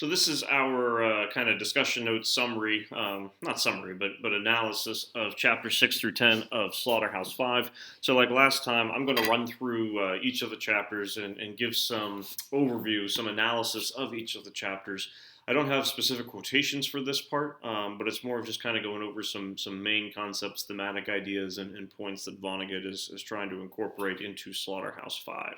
So this is our kind of discussion notes summary, not summary, but analysis of chapter 6 through 10 of Slaughterhouse 5. So like last time, I'm going to run through each of the chapters and give some overview, some analysis of each of the chapters. I don't have specific quotations for this part, but it's more of just kind of going over some main concepts, thematic ideas, and points that Vonnegut is trying to incorporate into Slaughterhouse 5.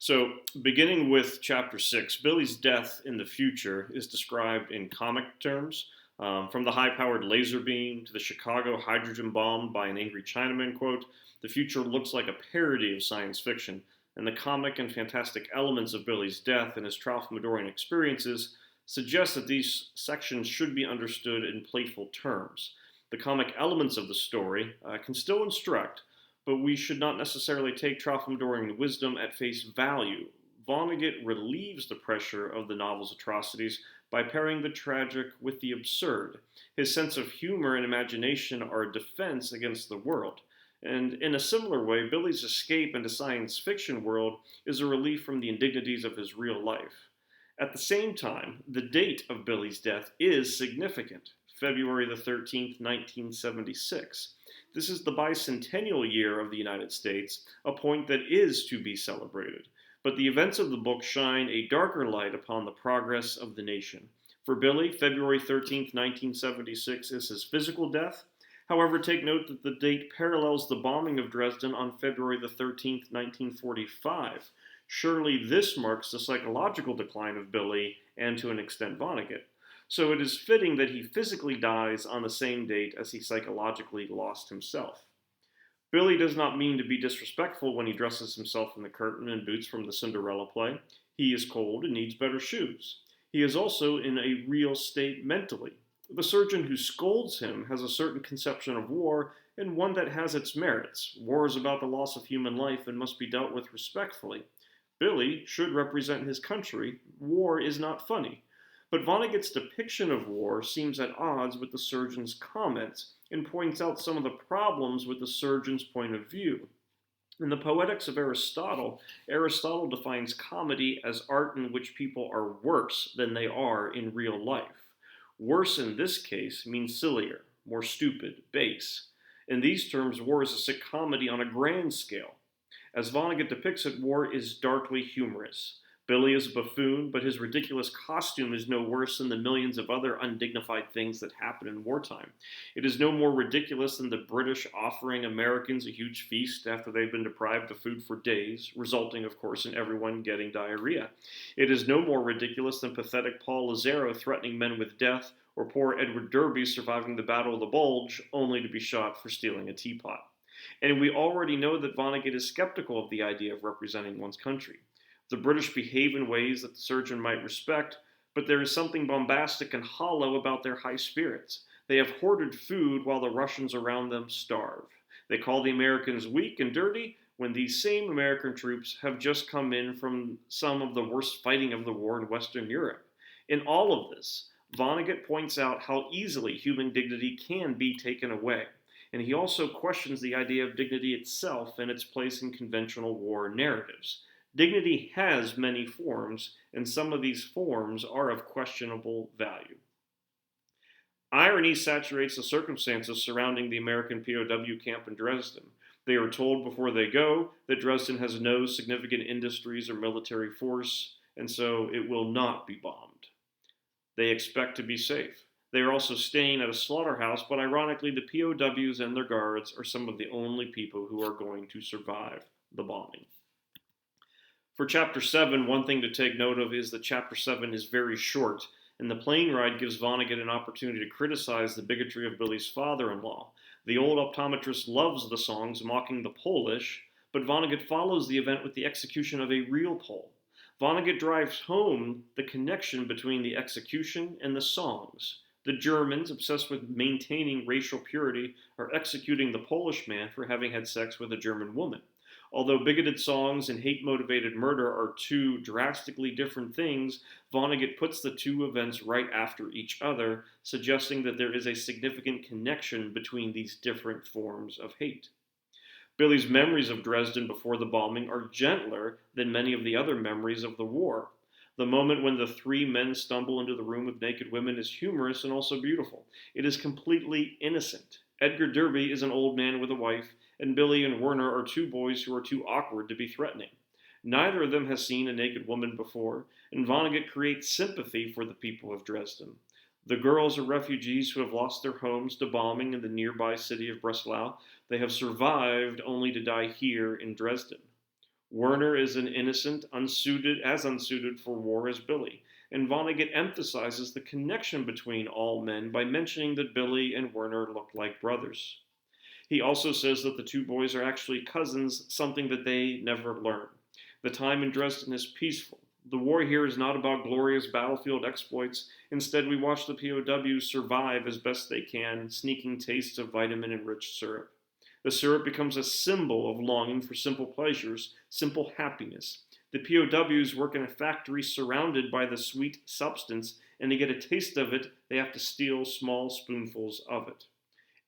So, beginning with chapter 6, Billy's death in the future is described in comic terms, from the high powered laser beam to the Chicago hydrogen bomb by an angry Chinaman quote. The future looks like a parody of science fiction, and the comic and fantastic elements of Billy's death and his Tralfamadorian experiences suggest that these sections should be understood in playful terms. The comic elements of the story can still instruct, but we should not necessarily take Tralfamadorian wisdom at face value. Vonnegut relieves the pressure of the novel's atrocities by pairing the tragic with the absurd. His sense of humor and imagination are a defense against the world. And in a similar way, Billy's escape into science fiction world is a relief from the indignities of his real life. At the same time, the date of Billy's death is significant, February the 13th, 1976. This is the bicentennial year of the United States, a point that is to be celebrated. But the events of the book shine a darker light upon the progress of the nation. For Billy, February 13th, 1976 is his physical death. However, take note that the date parallels the bombing of Dresden on February the 13th, 1945. Surely this marks the psychological decline of Billy and to an extent Vonnegut. So it is fitting that he physically dies on the same date as he psychologically lost himself. Billy does not mean to be disrespectful when he dresses himself in the curtain and boots from the Cinderella play. He is cold and needs better shoes. He is also in a real state mentally. The surgeon who scolds him has a certain conception of war and one that has its merits. War is about the loss of human life and must be dealt with respectfully. Billy should represent his country. War is not funny. But Vonnegut's depiction of war seems at odds with the surgeon's comments and points out some of the problems with the surgeon's point of view. In the Poetics of Aristotle, Aristotle defines comedy as art in which people are worse than they are in real life. Worse in this case means sillier, more stupid, base. In these terms, war is a sick comedy on a grand scale. As Vonnegut depicts it, war is darkly humorous. Billy is a buffoon, but his ridiculous costume is no worse than the millions of other undignified things that happen in wartime. It is no more ridiculous than the British offering Americans a huge feast after they've been deprived of food for days, resulting, of course, in everyone getting diarrhea. It is no more ridiculous than pathetic Paul Lazaro threatening men with death, or poor Edward Derby surviving the Battle of the Bulge, only to be shot for stealing a teapot. And we already know that Vonnegut is skeptical of the idea of representing one's country. The British behave in ways that the surgeon might respect, but there is something bombastic and hollow about their high spirits. They have hoarded food while the Russians around them starve. They call the Americans weak and dirty when these same American troops have just come in from some of the worst fighting of the war in Western Europe. In all of this, Vonnegut points out how easily human dignity can be taken away. And he also questions the idea of dignity itself and its place in conventional war narratives. Dignity has many forms, and some of these forms are of questionable value. Irony saturates the circumstances surrounding the American POW camp in Dresden. They are told before they go that Dresden has no significant industries or military force, and so it will not be bombed. They expect to be safe. They are also staying at a slaughterhouse, but ironically, the POWs and their guards are some of the only people who are going to survive the bombing. For Chapter 7, one thing to take note of is that Chapter 7 is very short, and the plane ride gives Vonnegut an opportunity to criticize the bigotry of Billy's father-in-law. The old optometrist loves the songs mocking the Polish, but Vonnegut follows the event with the execution of a real Pole. Vonnegut drives home the connection between the execution and the songs. The Germans, obsessed with maintaining racial purity, are executing the Polish man for having had sex with a German woman. Although bigoted songs and hate-motivated murder are two drastically different things, Vonnegut puts the two events right after each other, suggesting that there is a significant connection between these different forms of hate. Billy's memories of Dresden before the bombing are gentler than many of the other memories of the war. The moment when the three men stumble into the room with naked women is humorous and also beautiful. It is completely innocent. Edgar Derby is an old man with a wife, and Billy and Werner are two boys who are too awkward to be threatening. Neither of them has seen a naked woman before, and Vonnegut creates sympathy for the people of Dresden. The girls are refugees who have lost their homes to bombing in the nearby city of Breslau. They have survived only to die here in Dresden. Werner is an innocent, unsuited for war as Billy, and Vonnegut emphasizes the connection between all men by mentioning that Billy and Werner look like brothers. He also says that the two boys are actually cousins, something that they never learn. The time in Dresden is peaceful. The war here is not about glorious battlefield exploits. Instead, we watch the POWs survive as best they can, sneaking tastes of vitamin-enriched syrup. The syrup becomes a symbol of longing for simple pleasures, simple happiness. The POWs work in a factory surrounded by the sweet substance, and to get a taste of it, they have to steal small spoonfuls of it.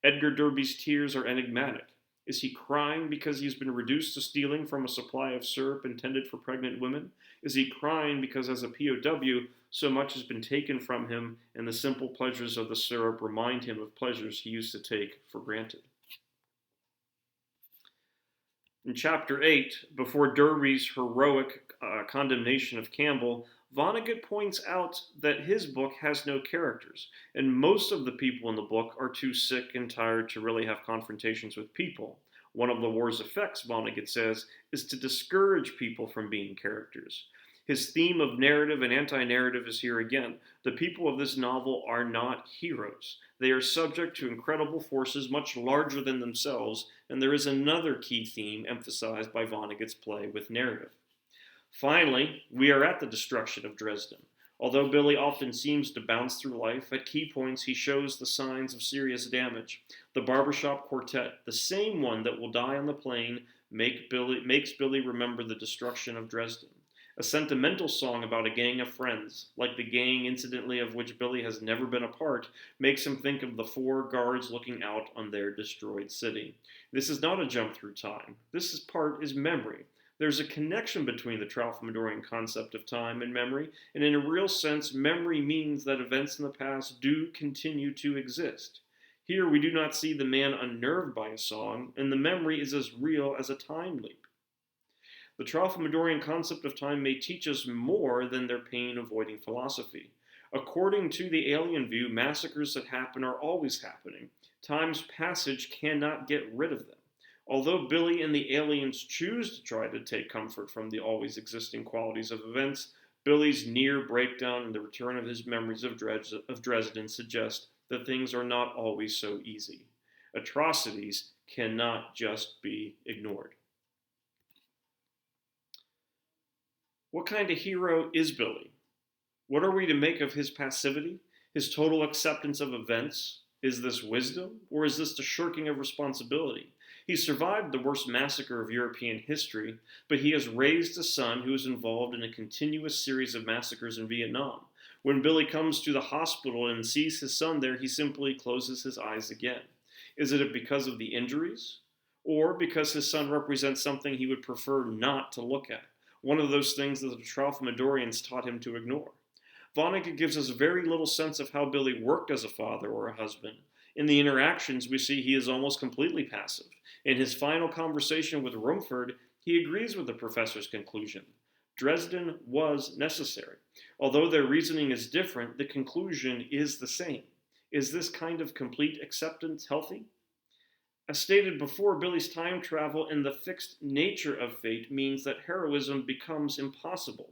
Edgar Derby's tears are enigmatic. Is he crying because he's been reduced to stealing from a supply of syrup intended for pregnant women? Is he crying because as a POW, so much has been taken from him and the simple pleasures of the syrup remind him of pleasures he used to take for granted? In Chapter 8, before Derby's heroic condemnation of Campbell, Vonnegut points out that his book has no characters, and most of the people in the book are too sick and tired to really have confrontations with people. One of the war's effects, Vonnegut says, is to discourage people from being characters. His theme of narrative and anti-narrative is here again. The people of this novel are not heroes. They are subject to incredible forces much larger than themselves, and there is another key theme emphasized by Vonnegut's play with narrative. Finally, we are at the destruction of Dresden. Although Billy often seems to bounce through life, at key points he shows the signs of serious damage. The barbershop quartet, the same one that will die on the plane, makes Billy remember the destruction of Dresden. A sentimental song about a gang of friends, like the gang incidentally of which Billy has never been a part, makes him think of the four guards looking out on their destroyed city. This is not a jump through time. This part is memory. There's a connection between the Tralfamadorian concept of time and memory, and in a real sense, memory means that events in the past do continue to exist. Here, we do not see the man unnerved by a song, and the memory is as real as a time leap. The Tralfamadorian concept of time may teach us more than their pain-avoiding philosophy. According to the alien view, massacres that happen are always happening. Time's passage cannot get rid of them. Although Billy and the aliens choose to try to take comfort from the always existing qualities of events, Billy's near breakdown and the return of his memories of Dresden suggest that things are not always so easy. Atrocities cannot just be ignored. What kind of hero is Billy? What are we to make of his passivity, his total acceptance of events? Is this wisdom, or is this the shirking of responsibility? He survived the worst massacre of European history, but he has raised a son who is involved in a continuous series of massacres in Vietnam. When Billy comes to the hospital and sees his son there, he simply closes his eyes again. Is it because of the injuries, or because his son represents something he would prefer not to look at? One of those things that the Tralfamadorians taught him to ignore. Vonnegut gives us very little sense of how Billy worked as a father or a husband. In the interactions, we see he is almost completely passive. In his final conversation with Rumford, he agrees with the professor's conclusion. Dresden was necessary. Although their reasoning is different, the conclusion is the same. Is this kind of complete acceptance healthy? As stated before, Billy's time travel and the fixed nature of fate means that heroism becomes impossible.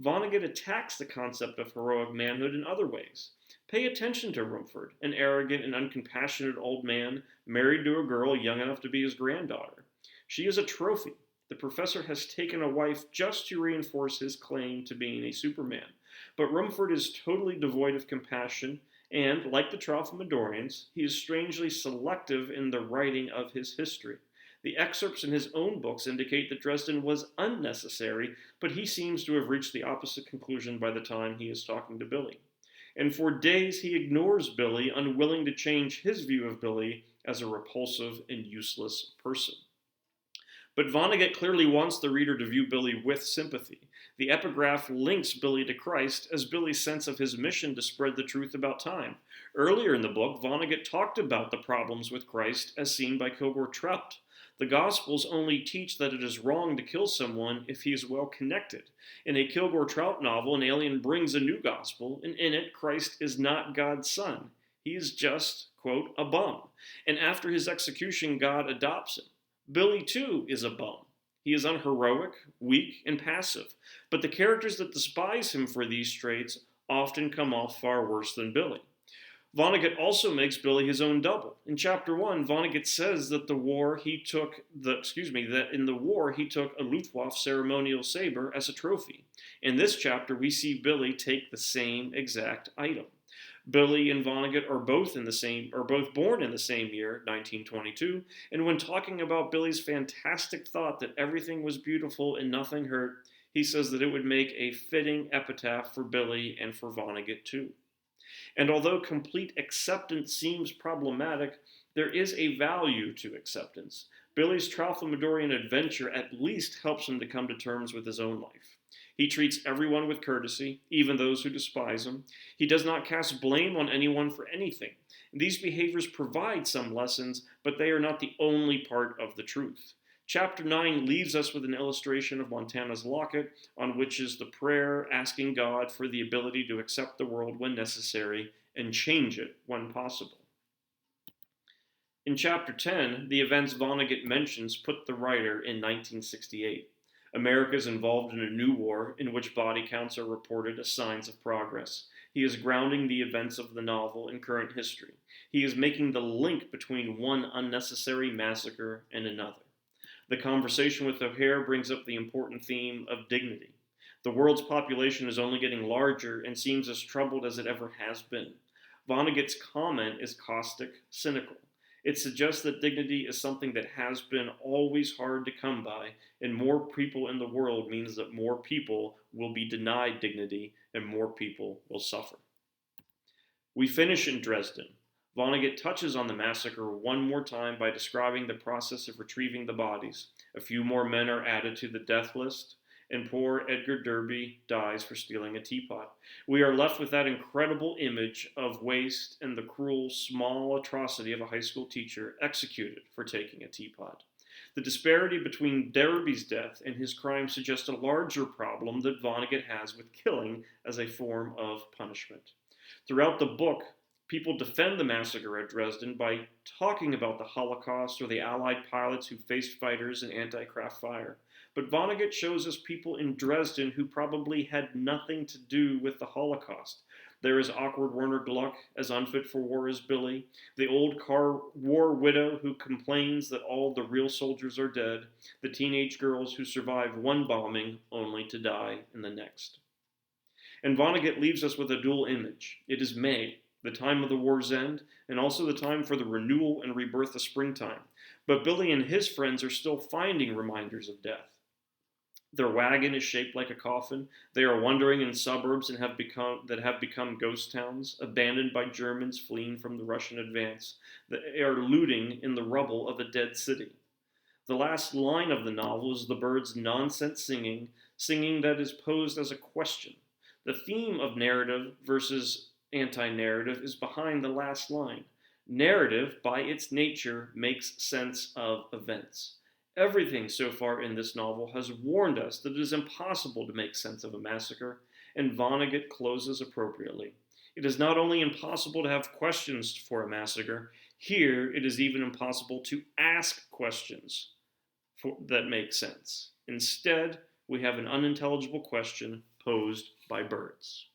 Vonnegut attacks the concept of heroic manhood in other ways. Pay attention to Rumford, an arrogant and uncompassionate old man married to a girl young enough to be his granddaughter. She is a trophy. The professor has taken a wife just to reinforce his claim to being a Superman. But Rumford is totally devoid of compassion, and, like the Tralfamadorians, he is strangely selective in the writing of his history. The excerpts in his own books indicate that Dresden was unnecessary, but he seems to have reached the opposite conclusion by the time he is talking to Billy. And for days he ignores Billy, unwilling to change his view of Billy as a repulsive and useless person. But Vonnegut clearly wants the reader to view Billy with sympathy. The epigraph links Billy to Christ as Billy's sense of his mission to spread the truth about time. Earlier in the book, Vonnegut talked about the problems with Christ as seen by Kilgore Trout. The Gospels only teach that it is wrong to kill someone if he is well connected. In a Kilgore Trout novel, an alien brings a new gospel, and in it, Christ is not God's son. He is just, quote, a bum. And after his execution, God adopts him. Billy, too, is a bum. He is unheroic, weak, and passive. But the characters that despise him for these traits often come off far worse than Billy. Vonnegut also makes Billy his own double. In chapter 1, Vonnegut says that in the war he took a Luftwaffe ceremonial saber as a trophy. In this chapter, we see Billy take the same exact item. Billy and Vonnegut are both born in the same year, 1922, and when talking about Billy's fantastic thought that everything was beautiful and nothing hurt, he says that it would make a fitting epitaph for Billy and for Vonnegut too. And although complete acceptance seems problematic, there is a value to acceptance. Billy's Tralfamadorian adventure at least helps him to come to terms with his own life. He treats everyone with courtesy, even those who despise him. He does not cast blame on anyone for anything. These behaviors provide some lessons, but they are not the only part of the truth. Chapter 9 leaves us with an illustration of Montana's locket, on which is the prayer asking God for the ability to accept the world when necessary and change it when possible. In Chapter 10, the events Vonnegut mentions put the writer in 1968. America is involved in a new war in which body counts are reported as signs of progress. He is grounding the events of the novel in current history. He is making the link between one unnecessary massacre and another. The conversation with O'Hare brings up the important theme of dignity. The world's population is only getting larger and seems as troubled as it ever has been. Vonnegut's comment is caustic, cynical. It suggests that dignity is something that has been always hard to come by, and more people in the world means that more people will be denied dignity and more people will suffer. We finish in Dresden. Vonnegut touches on the massacre one more time by describing the process of retrieving the bodies. A few more men are added to the death list, and poor Edgar Derby dies for stealing a teapot. We are left with that incredible image of waste and the cruel, small atrocity of a high school teacher executed for taking a teapot. The disparity between Derby's death and his crime suggests a larger problem that Vonnegut has with killing as a form of punishment. Throughout the book, people defend the massacre at Dresden by talking about the Holocaust or the Allied pilots who faced fighters in anti-craft fire. But Vonnegut shows us people in Dresden who probably had nothing to do with the Holocaust. There is awkward Werner Gluck, as unfit for war as Billy, the old war widow who complains that all the real soldiers are dead, the teenage girls who survive one bombing only to die in the next. And Vonnegut leaves us with a dual image. It is May, the time of the war's end, and also the time for the renewal and rebirth of springtime. But Billy and his friends are still finding reminders of death. Their wagon is shaped like a coffin. They are wandering in suburbs and have become ghost towns, abandoned by Germans fleeing from the Russian advance. They are looting in the rubble of a dead city. The last line of the novel is the birds' nonsense singing that is posed as a question. The theme of narrative versus anti-narrative is behind the last line. Narrative, by its nature, makes sense of events. Everything so far in this novel has warned us that it is impossible to make sense of a massacre, and Vonnegut closes appropriately. It is not only impossible to have questions for a massacre, here it is even impossible to ask questions that make sense. Instead, we have an unintelligible question posed by birds.